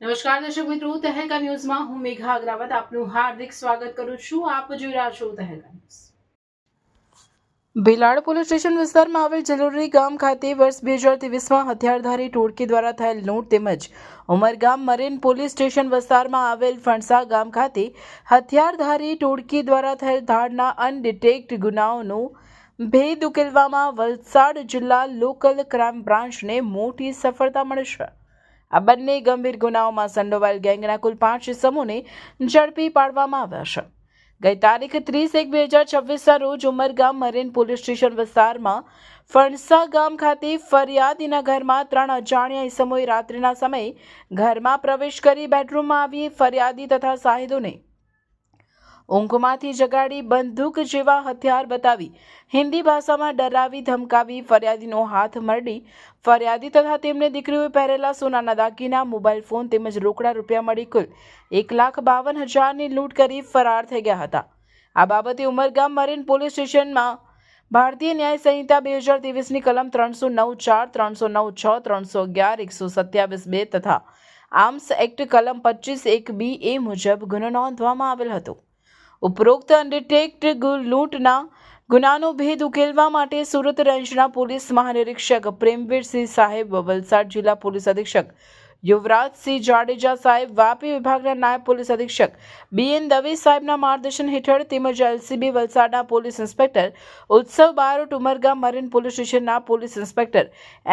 નમસ્કાર દર્શક મિત્રો, તહેલકા ન્યૂઝમાં હું મેઘા અગ્રવાલ આપનું હાર્દિક સ્વાગત કરું છું. આપ જોઈ રહ્યા છો Tehelka news. Bhilad police station વિસ્તારમાં આવેલ જલોરી ગામ ખાતે વર્ષ 2023માં હથિયારધારી ટોળકી દ્વારા થયેલ લૂંટ તેમજ ઉમરગામ મરીન પોલીસ સ્ટેશન વિસ્તારમાં આવેલ ફણસા ગામ ખાતે હથિયારધારી ટોળકી દ્વારા થયેલ ધાડના અનડિટેક્ટ ગુનાઓનું ભેદ ઉકેલવામાં વલસાડ જિલ્લા લોકલ ક્રાઇમ બ્રાન્ચને મોટી સફળતા મળી છે. આ બંને ગંભીર ગુનાઓમાં સંડોવાયેલ ગેંગના કુલ 5 ઇસમોને ઝડપી પાડવામાં આવ્યા છે. ગઈ તારીખ 30/1/2026ના રોજ ઉમરગામ મરીન પોલીસ સ્ટેશન વિસ્તારમાં ફણસા ગામ ખાતે ફરિયાદીના ઘરમાં 3 અજાણ્યા ઇસમોએ રાત્રિના સમયે ઘરમાં પ્રવેશ કરી બેડરૂમમાં આવી ફરિયાદી તથા સાહિદોને ઊંઘમાંથી જગાડી બંદૂક જેવા હથિયાર બતાવી હિન્દી ભાષામાં ડરાવી ધમકાવી ફરિયાદીનો હાથ મરડી ફરિયાદી તથા તેમને દીકરીઓએ પહેરેલા સોનાના દાગીના, મોબાઈલ ફોન તેમજ રોકડા રૂપિયા મળી કુલ 1,52,000ની લૂંટ કરી ફરાર થઈ ગયા હતા. આ બાબતે ઉમરગામ મરીન પોલીસ સ્ટેશનમાં ભારતીય ન્યાય સંહિતા 2023ની કલમ 309(4), 309(6), 311, 127(2) તથા આર્મ્સ એક્ટ કલમ 25(1)(b) એ મુજબ ગુનો નોંધવામાં આવેલ હતો. ઉપરોક્ત અનડિટેક્ટ લૂંટના ગુનાનો ભેદ ઉકેલવા માટે સુરત રેન્જના પોલીસ મહાનિરીક્ષક પ્રેમવીરસિંહ સાહેબ, વલસાડ જિલ્લા પોલીસ અધિક્ષક યુવરાજસિંહ જાડેજા સાહેબ, વાપી વિભાગના નાયબ પોલીસ અધિક્ષક BN દવે સાહેબના માર્ગદર્શન હેઠળ તેમજ LCB વલસાડના પોલીસ ઇન્સ્પેક્ટર ઉત્સવ બારોટ, ઉમરગામ મરીન પોલીસ સ્ટેશનના પોલીસ ઇન્સ્પેક્ટર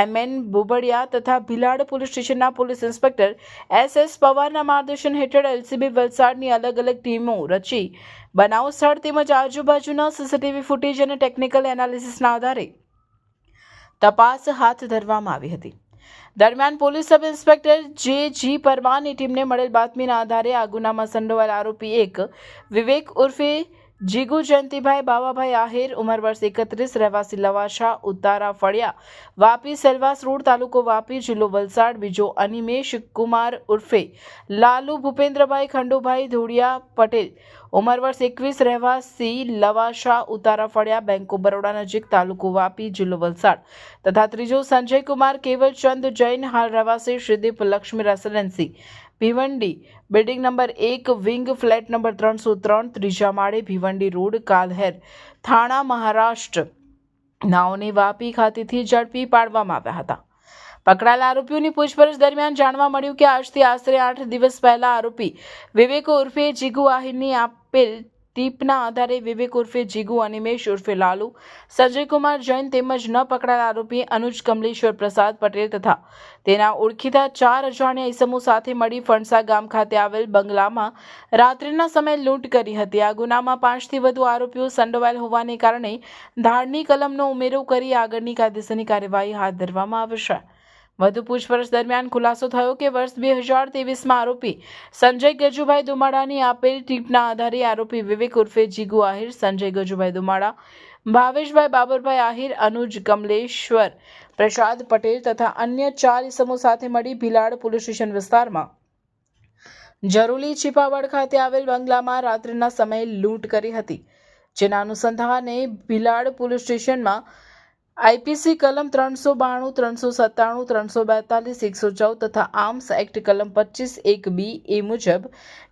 MN બોબડિયા તથા ભીલાડ પોલીસ સ્ટેશનના પોલીસ ઇન્સ્પેક્ટર SS પવારના માર્ગદર્શન હેઠળ LCB વલસાડની અલગ અલગ ટીમો રચી બનાવ સ્થળ તેમજ આજુબાજુના CCTV ફૂટેજ અને ટેકનિકલ એનાલિસિસના આધારે તપાસ હાથ ધરવામાં આવી હતી. દરમિયાન પોલીસ સબ ઇન્સ્પેક્ટર JG પરમારની ટીમને મળેલ બાતમીના આધારે આ ગુનામાં સંડોવાયેલ આરોપી 1 વિવેક ઉર્ફે જીગુ જયંતિભાઈ બાવાભાઈ આહિર, ઉંમર વર્ષ 31, રહેવાસી લવાશા, ઉતારા ફળિયા, વાપી સેલવાસ રોડ, તાલુકો વાપી, જિલ્લો વલસાડ. બીજો અનિમેશ કુમાર ઉર્ફે લાલુ ભૂપેન્દ્રભાઈ ખંડુભાઈ ધોડિયા પટેલ, ઉંમર વર્ષ 21, રહેવાસી લવાશા, ઉતારા ફળિયા, બેંક ઓફ બરોડા નજીક, તાલુકો વાપી, જિલ્લો વલસાડ. તથા ત્રીજો સંજય કુમાર કેવલચંદ જૈન, હાલ રહેવાસી Shreedeep Lakshmi residency, Bhiwandi, building number 1, wing flat number 303, ત્રીજા માળે, ભીવંડી રોડ, કાલહેર, થાણા, મહારાષ્ટ્ર નાઓને વાપી ખાતેથી ઝડપી પાડવામાં આવ્યા હતા. પકડાયેલા આરોપીઓની પૂછપરછ દરમિયાન જાણવા મળ્યું કે આજથી આશરે 8 દિવસ પહેલા આરોપી વિવેક ઉર્ફે જીગુ આહિરની આપેલ ટીપના આધારે વિવેક ઉર્ફે જીગુ, અનિમેશ ઉર્ફે લાલુ, સંજય કુમાર જૈન તેમજ ન પકડાયેલા આરોપી અનુજ કમલેશ્વર પ્રસાદ પટેલ તથા તેના ઓળખીતા 4 અજાણ્યા ઇસમો સાથે મળી ફણસા ગામ ખાતે આવેલ બંગલામાં રાત્રિના સમયે લૂંટ કરી હતી. આ ગુનામાં 5થી વધુ આરોપીઓ સંડોવાયેલ હોવાને કારણે ધાડની કલમનો ઉમેરો કરી આગળની કાયદેસરની કાર્યવાહી હાથ ધરવામાં આવશે. વધુ પૂછપરછ દરમિયાન ખુલાસો થયો કે વર્ષ 2023માં આરોપી સંજય ગજુભાઈ દુમાડાની આપેલ ટીપના આધારે આરોપી વિવેક ઉર્ફે જીગુ આહિર, સંજય ગજુભાઈ દુમાડા, ભાવેશભાઈ બાબરભાઈ આહિર, અનુજ કમલેશ્વર પ્રસાદ પટેલ તથા અન્ય 4 ઇસમો સાથે મળી ભીલાડ પોલીસ સ્ટેશન વિસ્તારમાં જરોલી છીપાવડ ખાતે આવેલ બંગલામાં રાત્રિના સમયે લૂંટ કરી હતી. જેના અનુસંધાને ભીલાડ પોલીસ સ્ટેશનમાં IPC કલમ 392, 397, 342, 114 તથા આર્મ્સ એક્ટ કલમ 25(1)(b) એ મુજબ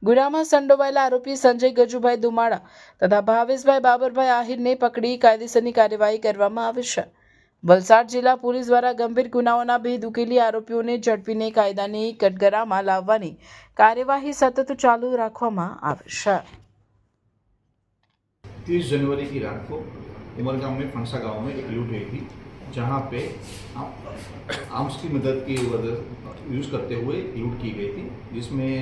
ગુનામાં સંડોવાયેલા આરોપી સંજય ગજુભાઈ દુમાડા તથા ભાવેશભાઈ બાબરભાઈ આહિરને પકડી કાયદેસરની કાર્યવાહી કરવામાં આવી છે. વલસાડ જિલ્લા પોલીસ દ્વારા ગંભીર ગુનાઓના ભેદ ઉકેલી આરોપીઓને ઝડપીને કાયદાની કટઘરામાં લાવવાની કાર્યવાહી સતત ચાલુ રાખવામાં આવી છે. 30 जनवरी की रात को उमरगाम में फणसा गांव में एक लूट हुई थी, जहां पे आर्म्स की मदद की यूज़ करते हुए लूट की गई थी, जिसमें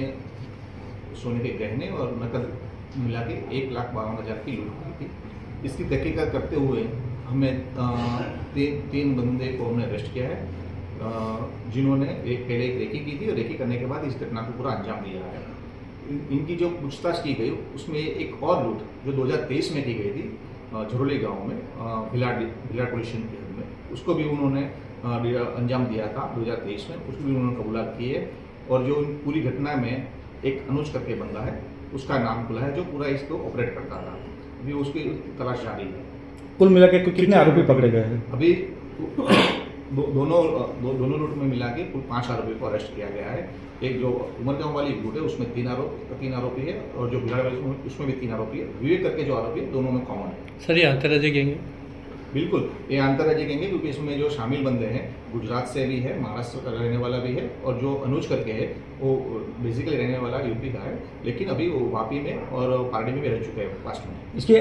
सोने के गहने और नकद मिला के 1,52,000 की लूट हुई थी. इसकी तहकीकात करते हुए हमें तीन बंदे को हमने अरेस्ट किया है, जिन्होंने पहले एक रेकी की थी और रेकी करने के बाद इस घटना को पूरा अंजाम दिया है. इनकी जो पूछताछ की गई उसमें एक और लूट जो 2023 में की गई थी झरोली गांव में, भिलाड़ पुलिस स्टेशन के में, उसको भी उन्होंने अंजाम दिया था 2023 में. उसको भी उन्होंने कबूलात की है. और जो पूरी घटना में एक अनुज करके बंदा है, उसका नाम खुला है, जो पूरा इसको ऑपरेट करता था. अभी उसकी तलाश जारी है. कुल मिला के कितने आरोपी पकड़े गए हैं? अभी दोनों लूट में मिला के कुल 5 आरोपी को अरेस्ट किया गया है। एक जो उमरगांव वाली लूट है उसमें 3 आरोपी है और जो भिलाड़ वाली उसमें भी 3 आरोपी है। विवेक करके जो आरोपी है दोनों में कॉमन है। सर, ये अंतर्राज्यीय गैंग है? बिल्कुल, ये अंतर्राज्यीय गैंग है क्योंकि इसमें जो शामिल बंदे हैं गुजरात से भी है, महाराष्ट्र का रहने वाला भी है और जो अनुज करके है वो बेसिकली रहने वाला यूपी का है, लेकिन अभी वो वापी में और पार्टी में भी रह चुके हैं पास्ट में। इसके